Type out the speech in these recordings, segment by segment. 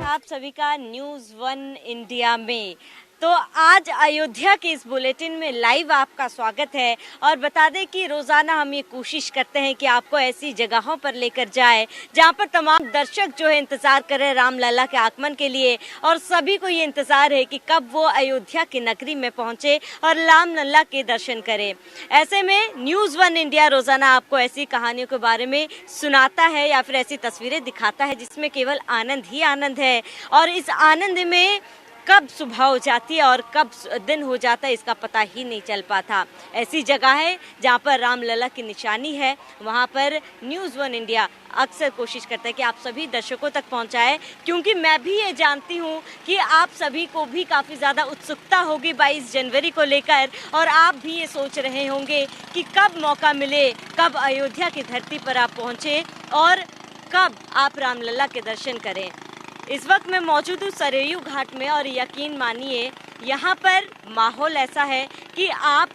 आप सभी का न्यूज़ वन इंडिया में। तो आज अयोध्या के इस बुलेटिन में लाइव आपका स्वागत है और बता दें कि रोज़ाना हम ये कोशिश करते हैं कि आपको ऐसी जगहों पर लेकर जाए जहां पर तमाम दर्शक जो है इंतज़ार कर रहे हैं रामलला के आगमन के लिए, और सभी को ये इंतज़ार है कि कब वो अयोध्या की नगरी में पहुंचे और रामलला के दर्शन करें। ऐसे में न्यूज़ वन इंडिया रोज़ाना आपको ऐसी कहानियों के बारे में सुनाता है या फिर ऐसी तस्वीरें दिखाता है जिसमें केवल आनंद ही आनंद है, और इस आनंद में कब सुबह हो जाती है और कब दिन हो जाता है इसका पता ही नहीं चल पाता। ऐसी जगह है जहाँ पर रामलला की निशानी है, वहाँ पर न्यूज़ वन इंडिया अक्सर कोशिश करता है कि आप सभी दर्शकों तक पहुँचाए, क्योंकि मैं भी ये जानती हूँ कि आप सभी को भी काफ़ी ज़्यादा उत्सुकता होगी 22 जनवरी को लेकर, और आप भी ये सोच रहे होंगे कि कब मौका मिले, कब अयोध्या की धरती पर आप पहुँचे और कब आप रामलला के दर्शन करें। इस वक्त मैं मौजूद हूँ सरयू घाट में और यकीन मानिए यहाँ पर माहौल ऐसा है कि आप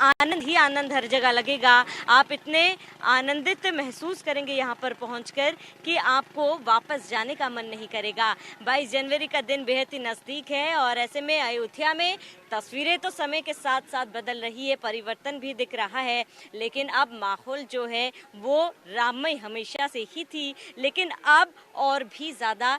आनंद ही आनंद हर जगह लगेगा। आप इतने आनंदित महसूस करेंगे यहाँ पर पहुँचकर कि आपको वापस जाने का मन नहीं करेगा। 22 जनवरी का दिन बेहद ही नज़दीक है और ऐसे में अयोध्या में तस्वीरें तो समय के साथ साथ बदल रही है, परिवर्तन भी दिख रहा है, लेकिन अब माहौल जो है वो राममय हमेशा से ही थी, लेकिन अब और भी ज़्यादा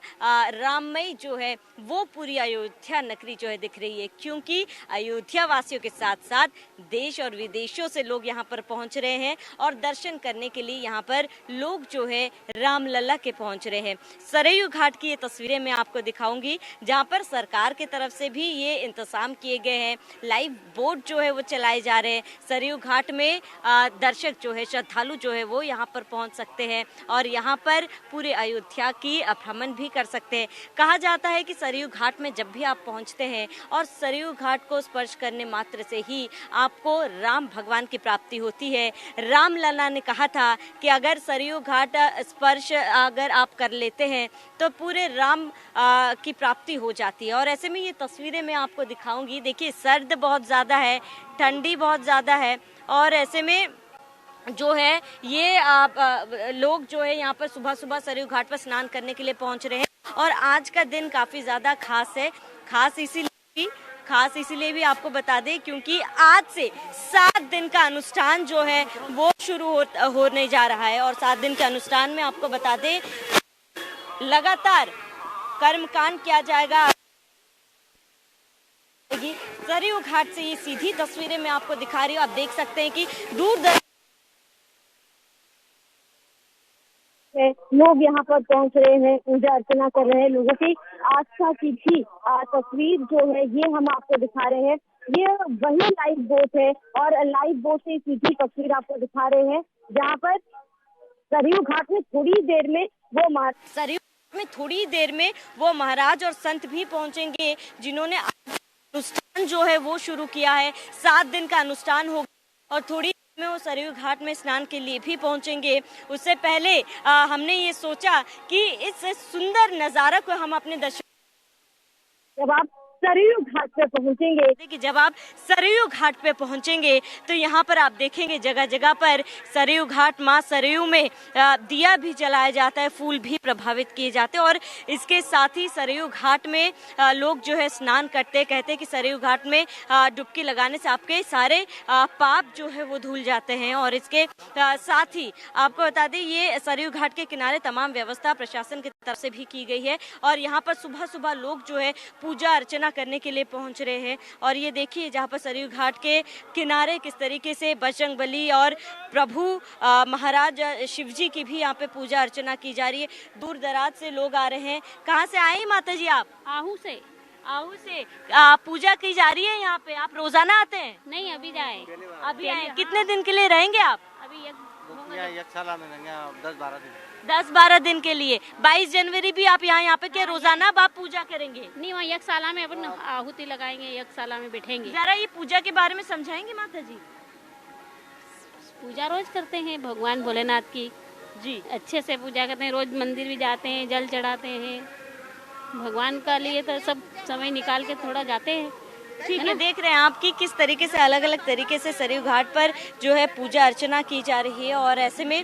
राममय जो है वो पूरी अयोध्या नगरी जो है दिख रही है, क्योंकि अयोध्या वासियों के साथ साथ देश और विदेशों से लोग यहाँ पर पहुँच रहे हैं और दर्शन करने के लिए यहाँ पर लोग जो है रामलला के पहुँच रहे हैं। सरयू घाट की ये तस्वीरें मैं आपको दिखाऊंगी जहाँ पर सरकार की तरफ से भी ये इंतजाम किए गए हैं। लाइव बोट जो है वो चलाए जा रहे हैं। सरयू घाट में दर्शक जो है, श्रद्धालु जो है वो यहाँ पर पहुँच सकते हैं और यहाँ पर पूरे अयोध्या की भ्रमण भी कर सकते हैं। कहा जाता है कि सरयू घाट में जब भी आप पहुँचते हैं और सरयू घाट को स्पर्श करने मात्र से ही आपको राम भगवान की प्राप्ति होती है। रामलला ने कहा था कि अगर सरयू घाट स्पर्श अगर आप कर लेते हैं तो पूरे राम की प्राप्ति हो जाती है। और ऐसे में ये तस्वीरें मैं आपको दिखाऊंगी। देखिए, सर्द बहुत ज़्यादा है, ठंडी बहुत ज़्यादा है, और ऐसे में जो है ये लोग जो है यहाँ पर सुबह सुबह सरयू घाट पर स्नान करने के लिए पहुँच रहे हैं। और आज का दिन काफ़ी ज़्यादा खास है। खास इसीलिए भी आपको बता दें क्योंकि आज से 7 दिन का अनुष्ठान जो है वो शुरू होने जा रहा है, और 7 दिन के अनुष्ठान में आपको बता दें लगातार कर्मकांड किया जाएगा। सरयू घाट से ये सीधी तस्वीरें मैं आपको दिखा रही हूँ। आप देख सकते हैं कि दूर दराज लोग यहाँ पर पहुंच रहे हैं, पूजा अर्चना कर रहे हैं। लोगों की आस्था की भी तस्वीर जो है ये हम आपको दिखा रहे हैं। ये वही लाइव बोट है और लाइव बोट से सीधी तस्वीर आपको दिखा रहे हैं जहाँ पर सरयू घाट में थोड़ी देर में वो महाराज और संत भी पहुंचेंगे जिन्होंने अनुष्ठान जो है वो शुरू किया है। 7 दिन का अनुष्ठान होगा और थोड़ी में वो सरयू घाट में स्नान के लिए भी पहुंचेंगे। उससे पहले हमने ये सोचा कि इस सुंदर नज़ारा को हम अपने दर्शक जब आप सरयू घाट पे पहुंचेंगे देखिए, जब आप सरयू घाट पे पहुंचेंगे तो यहाँ पर आप देखेंगे जगह जगह पर सरयू घाट, माँ सरयू में दिया भी जलाया जाता है, फूल भी प्रभावित किए जाते हैं, और इसके साथ ही सरयू घाट में लोग जो है स्नान करते हैं। कहते हैं कि सरयू घाट में डुबकी लगाने से आपके सारे पाप जो है वो धुल जाते हैं। और इसके साथ ही आपको बता दें ये सरयू घाट के किनारे तमाम व्यवस्था प्रशासन की तरफ से भी की गई है, और यहाँ पर सुबह सुबह लोग जो है पूजा अर्चना करने के लिए पहुंच रहे हैं। और ये देखिए जहाँ पर सरयू घाट के किनारे किस तरीके से बजरंगबली और प्रभु महाराज शिव जी की भी यहाँ पे पूजा अर्चना की जा रही है। दूर दराज से लोग आ रहे हैं। कहाँ से आए माता जी आप? आहू से पूजा की जा रही है यहाँ पे। आप रोजाना आते हैं? नहीं, अभी आए। कितने दिन के लिए रहेंगे आप? अभी एक साल में रहेंगे, 10-12 दिन। 10-12 दिन के लिए। 22 जनवरी भी आप यहाँ पे क्या रोजाना आप पूजा करेंगे? नहीं, वहाँ एक साल में अपन आहुति लगाएंगे, एक साल में बैठेंगे। जरा ये पूजा के बारे में समझाएंगे माता जी? पूजा रोज करते हैं भगवान भोलेनाथ की जी, अच्छे से पूजा करते हैं। रोज मंदिर भी जाते हैं, जल चढ़ाते हैं भगवान का लिए, तो सब समय निकाल के थोड़ा जाते हैं। ठीक है, देख रहे हैं आपकी किस तरीके से अलग अलग तरीके से सरयू घाट पर जो है पूजा अर्चना की जा रही है। और ऐसे में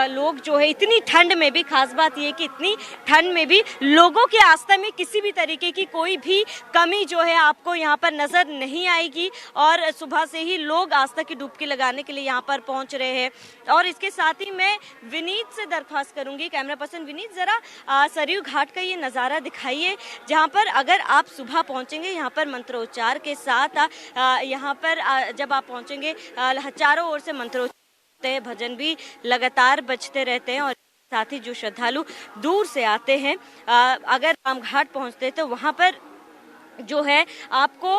लोग जो है इतनी ठंड में भी, खास बात ये कि इतनी ठंड में भी लोगों की आस्था में किसी भी तरीके की कोई भी कमी जो है आपको यहाँ पर नजर नहीं आएगी। और सुबह से ही लोग आस्था की डुबकी लगाने के लिए यहाँ पर पहुँच रहे हैं। और इसके साथ ही मैं विनीत से दरख्वास्त करूंगी, कैमरा पर्सन विनीत, जरा सरयू घाट का ये नज़ारा दिखाइए, जहाँ पर अगर आप सुबह पहुँचेंगे यहाँ पर मंत्रोच्चार के साथ यहाँ पर जब आप पहुँचेंगे चारों ओर से मंत्रोच्चार, भजन भी लगातार बजते रहते हैं। और साथ ही जो श्रद्धालु दूर से आते हैं अगर रामघाट पहुँचते हैं तो वहाँ पर जो है आपको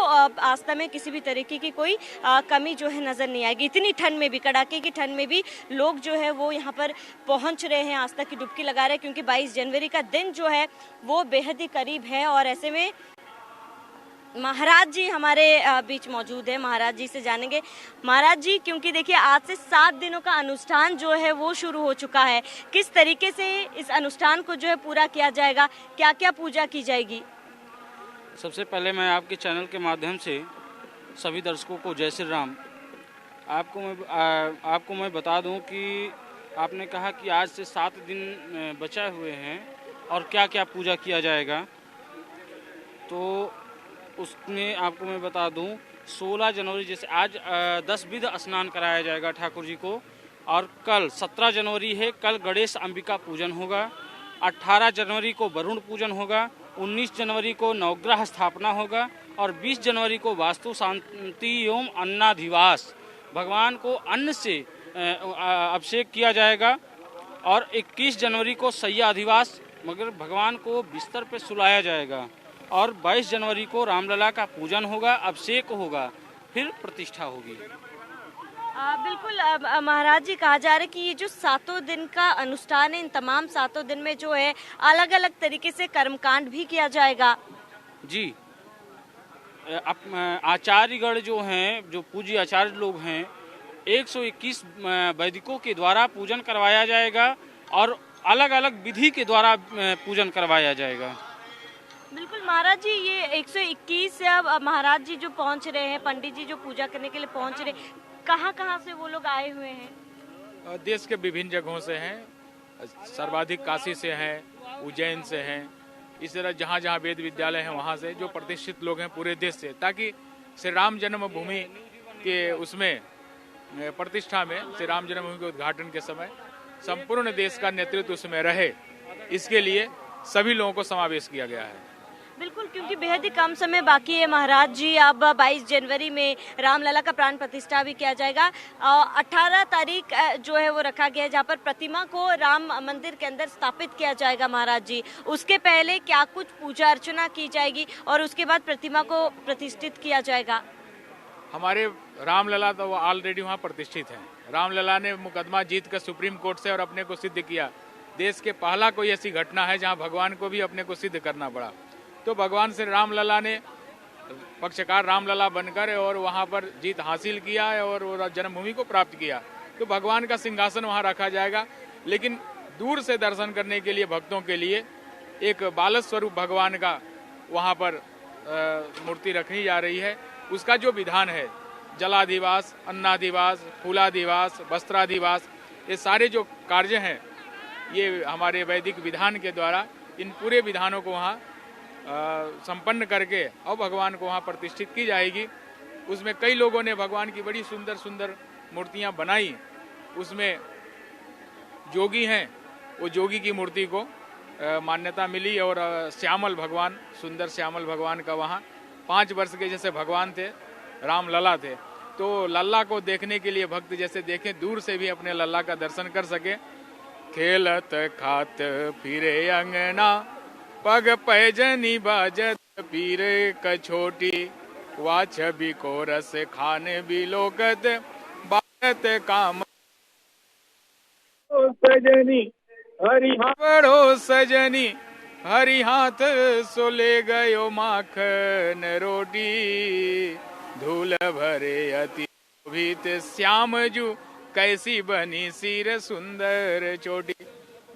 आस्था में किसी भी तरीके की कोई कमी जो है नज़र नहीं आएगी। इतनी ठंड में भी, कड़ाके की ठंड में भी लोग जो है वो यहाँ पर पहुँच रहे हैं, आस्था की डुबकी लगा रहे हैं, क्योंकि 22 जनवरी का दिन जो है वो बेहद ही करीब है। और ऐसे में महाराज जी हमारे बीच मौजूद है, महाराज जी से जानेंगे। महाराज जी, क्योंकि देखिए आज से 7 दिनों का अनुष्ठान जो है वो शुरू हो चुका है, किस तरीके से इस अनुष्ठान को जो है पूरा किया जाएगा, क्या क्या पूजा की जाएगी? सबसे पहले मैं आपके चैनल के माध्यम से सभी दर्शकों को जय श्री राम। आपको मैं बता दूं कि आपने कहा कि आज से 7 दिन बचे हुए हैं और क्या क्या पूजा किया जाएगा, तो उसमें आपको मैं बता दूं 16 जनवरी जैसे आज 10 विध स्नान कराया जाएगा ठाकुर जी को। और कल 17 जनवरी है, कल गणेश अंबिका पूजन होगा। 18 जनवरी को वरुण पूजन होगा। 19 जनवरी को नवग्रह स्थापना होगा। और 20 जनवरी को वास्तु शांति एवं अन्नाधिवास, भगवान को अन्न से अभिषेक किया जाएगा। और 21 जनवरी को सैया अधिवास, मगर भगवान को बिस्तर पे सुलाया जाएगा। और 22 जनवरी को रामलला का पूजन होगा, अभिषेक होगा, फिर प्रतिष्ठा होगी। बिल्कुल महाराज जी, कहा जा रहा है कि ये जो 7 दिन का अनुष्ठान है, इन तमाम 7 दिन में जो है अलग अलग तरीके से कर्मकांड भी किया जाएगा। जी, आचार्यगण जो हैं, जो पूज्य आचार्य लोग हैं, 121 वैदिकों के द्वारा पूजन करवाया जाएगा और अलग अलग विधि के द्वारा पूजन करवाया जाएगा। बिल्कुल महाराज जी, ये 121 महाराज जी जो पहुंच रहे हैं, पंडित जी जो पूजा करने के लिए पहुंच रहे हैं, कहाँ से वो लोग आए हुए हैं? देश के विभिन्न जगहों से हैं, सर्वाधिक काशी से हैं, उज्जैन से हैं, इस तरह जहाँ जहाँ वेद विद्यालय हैं वहाँ से जो प्रतिष्ठित लोग हैं पूरे देश से, ताकि श्री राम जन्मभूमि के उसमें प्रतिष्ठा में, श्री राम जन्मभूमि के उद्घाटन के समय संपूर्ण देश का नेतृत्व उसमें रहे, इसके लिए सभी लोगों को समावेश किया गया है। बिल्कुल, क्योंकि बेहद ही कम समय बाकी है महाराज जी। अब 22 जनवरी में रामलला का प्राण प्रतिष्ठा भी किया जाएगा। 18 तारीख जो है वो रखा गया है, जहाँ पर प्रतिमा को राम मंदिर के अंदर स्थापित किया जाएगा महाराज जी। उसके पहले क्या कुछ पूजा अर्चना की जाएगी और उसके बाद प्रतिमा को प्रतिष्ठित किया जाएगा? हमारे रामलला तो ऑलरेडी वहाँ प्रतिष्ठित हैं। रामलला ने मुकदमा जीत कर सुप्रीम कोर्ट से और अपने को सिद्ध किया। देश के पहला कोई ऐसी घटना है जहाँ भगवान को भी अपने को सिद्ध करना पड़ा। तो भगवान श्री रामलला ने पक्षकार रामलला बनकर और वहाँ पर जीत हासिल किया है और जन्मभूमि को प्राप्त किया। तो भगवान का सिंहासन वहाँ रखा जाएगा, लेकिन दूर से दर्शन करने के लिए भक्तों के लिए एक बाल स्वरूप भगवान का वहाँ पर मूर्ति रखी जा रही है। उसका जो विधान है, जलाधिवास, अन्नाधिवास, फूलाधिवास, वस्त्राधिवास, ये सारे जो कार्य हैं, ये हमारे वैदिक विधान के द्वारा इन पूरे विधानों को वहाँ संपन्न करके और भगवान को वहाँ प्रतिष्ठित की जाएगी। उसमें कई लोगों ने भगवान की बड़ी सुंदर सुंदर मूर्तियाँ बनाई। उसमें जोगी हैं, वो जोगी की मूर्ति को मान्यता मिली और श्यामल भगवान, सुंदर श्यामल भगवान का वहाँ 5 वर्ष के जैसे भगवान थे, राम लला थे। तो लल्ला को देखने के लिए भक्त जैसे देखें, दूर से भी अपने लल्ला का दर्शन कर सके। खेलत खात फिरे अंगना, पग पैजनी बाजत पीरे कछोटी, वा छवि को रस खाने बिलोकत, बात काम सजनी हरि बड़ो सजनी, हरि हाथ सो ले गयो माखन रोटी, धूल भरे अति भीत श्याम जू, कैसी बनी सिर सुंदर चोटी।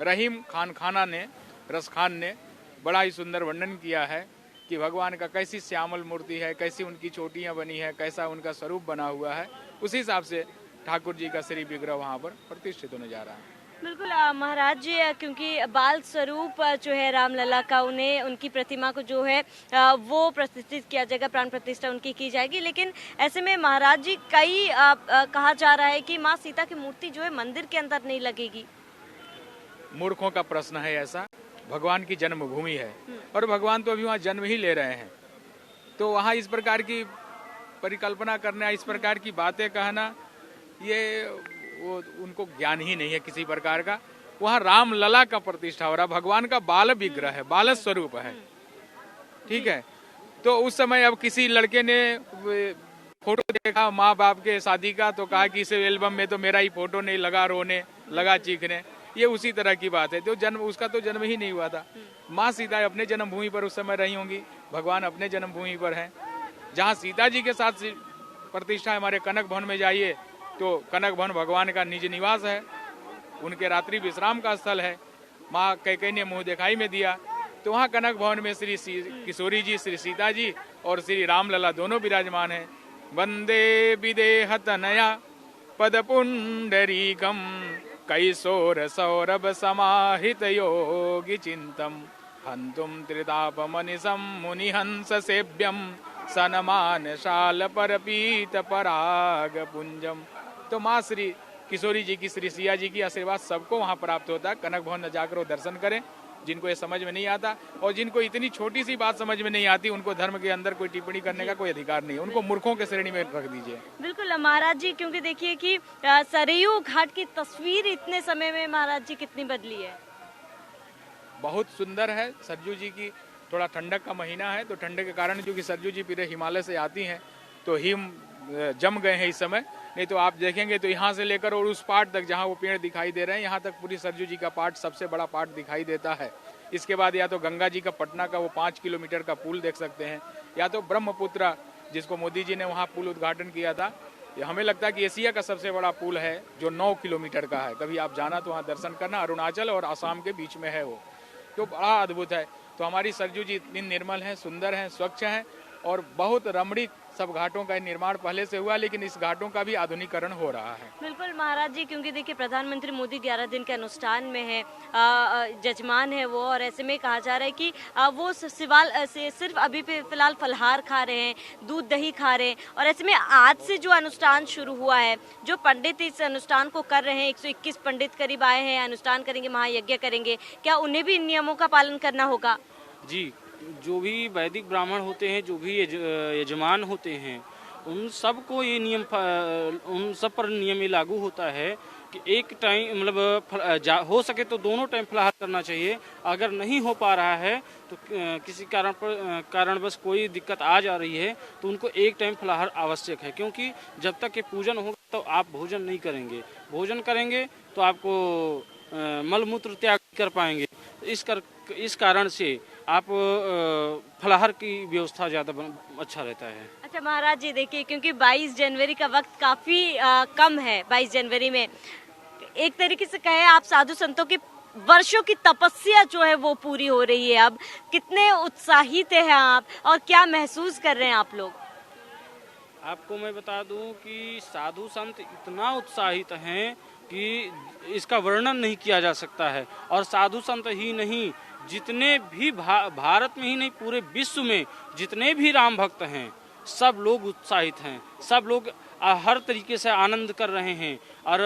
रहीम खान खाना ने, रस खान ने बड़ा ही सुंदर वर्णन किया है कि भगवान का कैसी श्यामल मूर्ति है, कैसी उनकी चोटियाँ बनी है, कैसा उनका स्वरूप बना हुआ है, उसी हिसाब से ठाकुर जी का श्री विग्रह वहाँ पर प्रतिष्ठित होने जा रहा है। बिल्कुल महाराज जी, क्योंकि बाल स्वरूप जो है रामलला का, उन्हें उनकी प्रतिमा को जो है वो प्रतिष्ठित किया जाएगा, प्राण प्रतिष्ठा उनकी की जाएगी। लेकिन ऐसे में महाराज जी कई कहा जा रहा है कि माँ सीता की मूर्ति जो है मंदिर के अंदर नहीं लगेगी। मूर्खों का प्रश्न है ऐसा। भगवान की जन्मभूमि है और भगवान तो अभी वहाँ जन्म ही ले रहे हैं, तो वहाँ इस प्रकार की परिकल्पना करना, इस प्रकार की बातें कहना, ये वो उनको ज्ञान ही नहीं है किसी प्रकार का। वहाँ राम लला का प्रतिष्ठा हो रहा, भगवान का बाल विग्रह है, बाल स्वरूप है, ठीक है। तो उस समय अब किसी लड़के ने फोटो देखा माँ बाप के शादी का, तो कहा कि इस एल्बम में तो मेरा ही फोटो नहीं लगा, रोने लगा, चीखने। ये उसी तरह की बात है। तो जन्म, उसका तो जन्म ही नहीं हुआ था। माँ सीता अपने जन्मभूमि पर उस समय रही होंगी, भगवान अपने जन्मभूमि पर हैं। जहाँ सीता जी के साथ प्रतिष्ठा, हमारे कनक भवन में जाइए तो कनक भवन भगवान का निज निवास है, उनके रात्रि विश्राम का स्थल है। माँ कैकेयी ने मुँह दिखाई में दिया, तो वहाँ कनक भवन में श्री किशोरी जी, श्री सीता जी और श्री रामलला दोनों विराजमान हैं। वंदे विदेह तनया पद पुंडरीकम कैशोर सौरभ समाहित योगी चिंतम हंतुम त्रितापमनिशं मुनिहंस सेव्यम सनमान शाल परपीत पराग पुंजम। तो माँ श्री किशोरी जी की, श्री सिया जी की आशीर्वाद सबको वहाँ प्राप्त होता है। कनक भवन जाकर वो दर्शन करें। जिनको ये समझ में नहीं आता और जिनको इतनी छोटी सी बात समझ में नहीं आती, उनको धर्म के अंदर कोई टिप्पणी करने का कोई अधिकार नहीं है। उनको मूर्खों के श्रेणी में रख दीजिए। बिल्कुल महाराज जी, क्योंकि देखिए कि सरयू घाट की तस्वीर इतने समय में महाराज जी कितनी बदली है। बहुत सुंदर है। सरजू जी की थोड़ा ठंडक का महीना है, तो ठंडक के कारण क्योंकि सरजू जी पूरे हिमालय से आती हैं, तो हिम जम गए हैं इस समय। नहीं तो आप देखेंगे तो यहाँ से लेकर और उस पार्ट तक जहाँ वो पेड़ दिखाई दे रहे हैं, यहाँ तक पूरी सरजू जी का पार्ट, सबसे बड़ा पार्ट दिखाई देता है। इसके बाद या तो गंगा जी का पटना का वो 5 किलोमीटर का पुल देख सकते हैं, या तो ब्रह्मपुत्र जिसको मोदी जी ने वहाँ पुल उद्घाटन किया था। ये हमें लगता है कि एशिया का सबसे बड़ा पुल है जो 9 किलोमीटर का है। कभी आप जाना तो वहाँ दर्शन करना। अरुणाचल और असम के बीच में है वो, तो बड़ा अद्भुत है। तो हमारी सरजू जी इतनी निर्मल है, सुंदर है, स्वच्छ है और बहुत रमणीक। सब घाटों का निर्माण पहले से हुआ, लेकिन इस घाटों का भी आधुनिकीकरण हो रहा है। बिल्कुल महाराज जी, क्योंकि देखिए प्रधानमंत्री मोदी 11 दिन के अनुष्ठान में है, जजमान है वो, और ऐसे में कहा जा रहा है कि वो सिर्फ अभी फिलहाल फलहार खा रहे हैं, दूध दही खा रहे हैं। और ऐसे में आज से जो अनुष्ठान शुरू हुआ है, जो पंडित इस अनुष्ठान को कर रहे हैं, 121 पंडित करीब आए हैं, अनुष्ठान करेंगे, महायज्ञ करेंगे, क्या उन्हें भी इन नियमों का पालन करना होगा? जी, जो भी वैदिक ब्राह्मण होते हैं, जो भी यजमान होते हैं, उन सब को ये नियम, उन सब पर नियम ये लागू होता है कि एक टाइम मतलब हो सके तो दोनों टाइम फलाहार करना चाहिए। अगर नहीं हो पा रहा है तो किसी कारणवश कोई दिक्कत आ जा रही है तो उनको एक टाइम फलाहार आवश्यक है, क्योंकि जब तक ये पूजन होगा तो आप भोजन नहीं करेंगे। भोजन करेंगे तो आपको मलमूत्र त्याग कर पाएंगे। इस कारण से आप फलाहार की व्यवस्था ज़्यादा अच्छा रहता है। अच्छा महाराज जी, देखिए क्योंकि 22 जनवरी का वक्त काफ़ी कम है, 22 जनवरी में एक तरीके से कहे आप साधु संतों की वर्षों की तपस्या जो है वो पूरी हो रही है। अब कितने उत्साहित हैं आप और क्या महसूस कर रहे हैं आप लोग? आपको मैं बता दूं कि साधु संत इतना उत्साहित हैं कि इसका वर्णन नहीं किया जा सकता है। और साधु संत ही नहीं, जितने भी भारत में ही नहीं पूरे विश्व में जितने भी राम भक्त हैं, सब लोग उत्साहित हैं। सब लोग हर तरीके से आनंद कर रहे हैं। और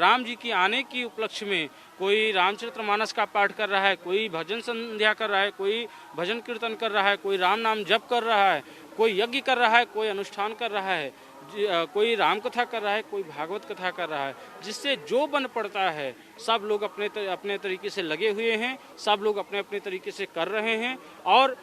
राम जी की आने की उपलक्ष्य में कोई रामचरितमानस का पाठ कर रहा है, कोई भजन संध्या कर रहा है, कोई भजन कीर्तन कर रहा है, कोई राम नाम जप कर रहा है, कोई यज्ञ कर रहा है, कोई अनुष्ठान कर रहा है, कोई राम कथा कर रहा है, कोई भागवत कथा कर रहा है। जिससे जो बन पड़ता है सब लोग अपने तरीके से लगे हुए हैं, सब लोग अपने अपने तरीके से कर रहे हैं। और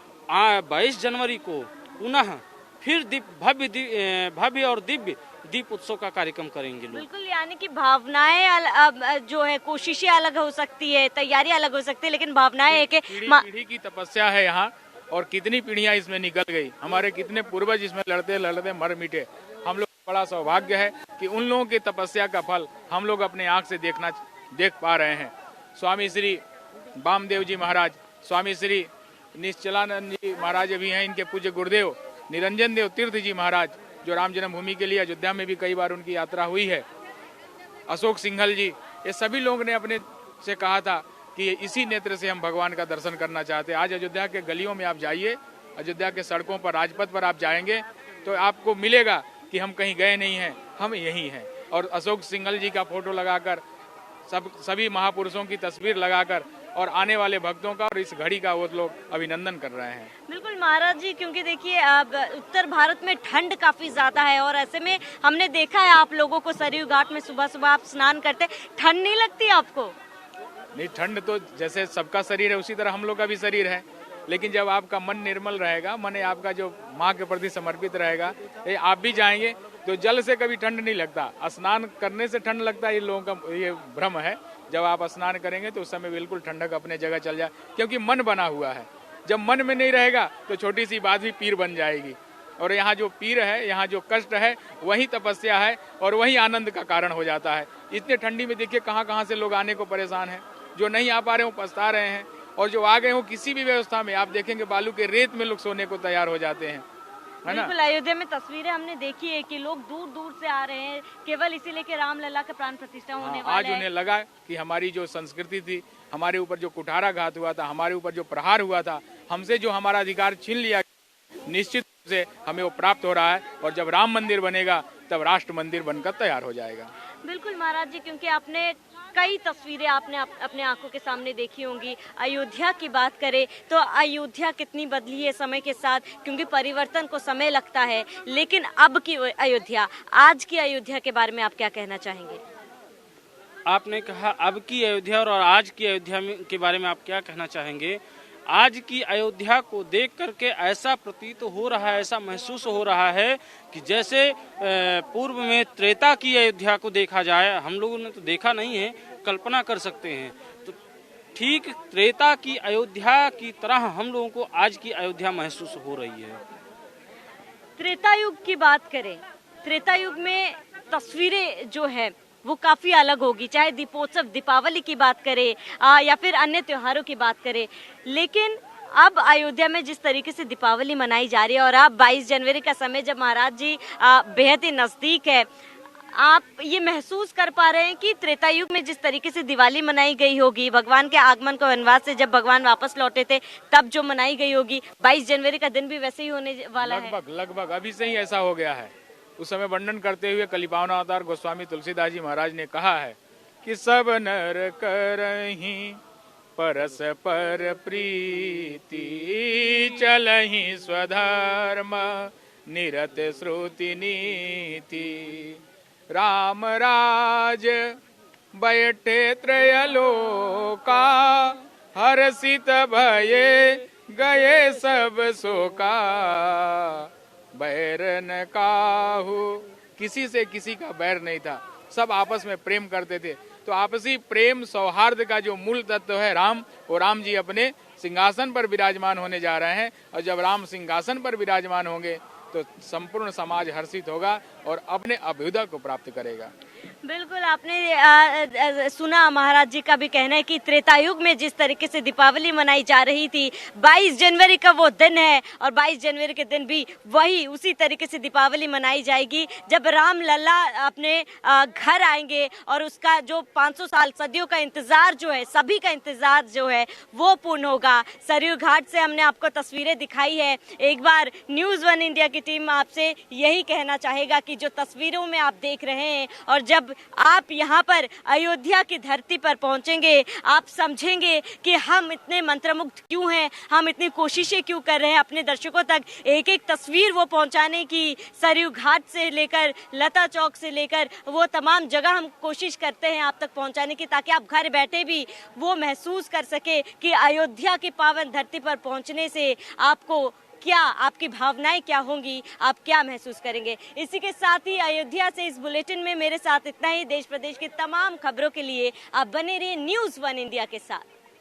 22 जनवरी को पुनः फिर भव्य और दिव्य दीप उत्सव का कार्यक्रम करेंगे लोग। बिल्कुल, यानी कि भावनाएं जो है, कोशिशें अलग हो सकती है, तैयारी अलग हो सकती है, लेकिन भावनाएं है कि पीढ़ी की तपस्या है यहाँ। और कितनी पीढ़ियां इसमें निकल गई, हमारे कितने पूर्वज इसमें लड़ते लड़ते मर मिटे। हम लोग बड़ा सौभाग्य है कि उन लोगों की तपस्या का फल हम लोग अपने आंख से देख पा रहे हैं। स्वामी श्री वामदेव जी महाराज, स्वामी श्री निश्चलानंद जी महाराज अभी हैं, इनके पूज्य गुरुदेव निरंजन देव तीर्थ जी महाराज जो राम जन्मभूमि के लिए अयोध्या में भी कई बार उनकी यात्रा हुई है, अशोक सिंघल जी, ये सभी लोग ने अपने से कहा था कि इसी नेत्र से हम भगवान का दर्शन करना चाहते हैं। आज अयोध्या के गलियों में आप जाइए, अयोध्या के सड़कों पर, राजपथ पर आप जाएंगे तो आपको मिलेगा कि हम कहीं गए नहीं हैं, हम यहीं हैं। और अशोक सिंघल जी का फोटो लगाकर, सभी महापुरुषों की तस्वीर लगाकर और आने वाले भक्तों का और इस घड़ी का वो लोग अभिनंदन कर रहे हैं। बिल्कुल महाराज जी, क्योंकि देखिए अब उत्तर भारत में ठंड काफी ज्यादा है और ऐसे में हमने देखा है आप लोगों को सरयू घाट में सुबह सुबह आप स्नान करते, ठंड नहीं लगती आपको? नहीं, ठंड तो जैसे सबका शरीर है उसी तरह हम लोग का भी शरीर है, लेकिन जब आपका मन निर्मल रहेगा, मन आपका जो माँ के प्रति समर्पित रहेगा, आप भी जाएंगे तो जल से कभी ठंड नहीं लगता, स्नान करने से ठंड लगता है, ये लोगों का ये भ्रम है। जब आप स्नान करेंगे तो उस समय बिल्कुल ठंडक अपने जगह चल जाए, क्योंकि मन बना हुआ है। जब मन में नहीं रहेगा तो छोटी सी बात भी पीर बन जाएगी, और यहाँ जो पीर है, यहाँ जो कष्ट है, वही तपस्या है और वही आनंद का कारण हो जाता है। इतने ठंडी में देखिए कहाँ कहाँ से लोग आने को परेशान हैं, जो नहीं आ पा रहे हो पछता रहे हैं, और जो आ गए हो किसी भी व्यवस्था में आप देखेंगे बालू के रेत में लोग सोने को तैयार हो जाते हैं, है ना। बिल्कुल, अयोध्या में तस्वीरें हमने देखी है कि लोग दूर दूर से आ रहे हैं केवल इसीलिए कि रामलला का प्राण प्रतिष्ठा होने वाला आज है। उन्हें लगा कि हमारी जो संस्कृति थी, हमारे ऊपर जो कुठाराघात हुआ था, हमारे ऊपर जो प्रहार हुआ था, हमसे जो हमारा अधिकार छीन लिया, निश्चित रूप से हमें वो प्राप्त हो रहा है, और जब राम मंदिर बनेगा तब राष्ट्र मंदिर बनकर तैयार हो जाएगा। बिल्कुल महाराज जी, क्योंकि आपने कई तस्वीरें आपने अपने आंखों के सामने देखी होंगी। अयोध्या की बात करें तो अयोध्या कितनी बदली है समय के साथ, क्योंकि परिवर्तन को समय लगता है, लेकिन अब की अयोध्या, आज की अयोध्या के बारे में आप क्या कहना चाहेंगे? आपने कहा अब की अयोध्या और आज की अयोध्या के बारे में आप क्या कहना चाहेंगे? आज की अयोध्या को देख करके ऐसा प्रतीत हो रहा है, ऐसा महसूस हो रहा है कि जैसे पूर्व में त्रेता की अयोध्या को देखा जाए। हम लोगों ने तो देखा नहीं है, कल्पना कर सकते हैं। तो ठीक त्रेता की अयोध्या की तरह हम लोगों को आज की अयोध्या महसूस हो रही है। त्रेता युग की बात करें, त्रेता युग में तस्वीरें जो है वो काफी अलग होगी, चाहे दीपोत्सव दीपावली की बात करें या फिर अन्य त्योहारों की बात करें। लेकिन अब अयोध्या में जिस तरीके से दीपावली मनाई जा रही है, और अब 22 जनवरी का समय जब महाराज जी बेहद ही नजदीक है, आप ये महसूस कर पा रहे हैं कि त्रेता युग में जिस तरीके से दिवाली मनाई गई होगी, भगवान के आगमन को वनवास से जब भगवान वापस लौटे थे तब जो मनाई गई होगी, 22 जनवरी का दिन भी वैसे ही होने वाला है। लगभग अभी से ही ऐसा हो गया है। उस समय वर्णन करते हुए कलिपावना अवतार गोस्वामी तुलसीदास जी महाराज ने कहा है कि सब नर करहीं परस्पर प्रीति, चलहीं स्वधर्म निरत श्रुति नीति, राम राज बैठे त्रयलोका, हर्षित भये गए सब शोका, बैर न काहू। किसी से किसी का बैर नहीं था, सब आपस में प्रेम करते थे। तो आपसी प्रेम सौहार्द का जो मूल तत्व है राम, वो राम जी अपने सिंहासन पर विराजमान होने जा रहे हैं, और जब राम सिंहासन पर विराजमान होंगे तो संपूर्ण समाज हर्षित होगा और अपने अभ्युदय को प्राप्त करेगा। बिल्कुल, आपने सुना महाराज जी का भी कहना है कि त्रेता युग में जिस तरीके से दीपावली मनाई जा रही थी, 22 जनवरी का वो दिन है, और 22 जनवरी के दिन भी वही उसी तरीके से दीपावली मनाई जाएगी जब राम लल्ला अपने घर आएंगे, और उसका जो 500 साल सदियों का इंतजार जो है, सभी का इंतजार जो है वो पूर्ण होगा। सरयू घाट से हमने आपको तस्वीरें दिखाई है। एक बार न्यूज़ 1 इंडिया की टीम आपसे यही कहना चाहेगा कि जो तस्वीरों में आप देख रहे हैं, और जब आप यहाँ पर अयोध्या की धरती पर पहुंचेंगे, आप समझेंगे कि हम इतने मंत्रमुग्ध क्यों हैं, हम इतनी कोशिशें क्यों कर रहे हैं अपने दर्शकों तक एक एक तस्वीर वो पहुंचाने की। सरयू घाट से लेकर लता चौक से लेकर वो तमाम जगह हम कोशिश करते हैं आप तक पहुंचाने की, ताकि आप घर बैठे भी वो महसूस कर सके कि अयोध्या की पावन धरती पर पहुंचने से आपको क्या, आपकी भावनाएं क्या होंगी, आप क्या महसूस करेंगे। इसी के साथ ही अयोध्या से इस बुलेटिन में मेरे साथ इतना ही। देश प्रदेश की तमाम खबरों के लिए आप बने रहिए न्यूज़ 1 इंडिया के साथ।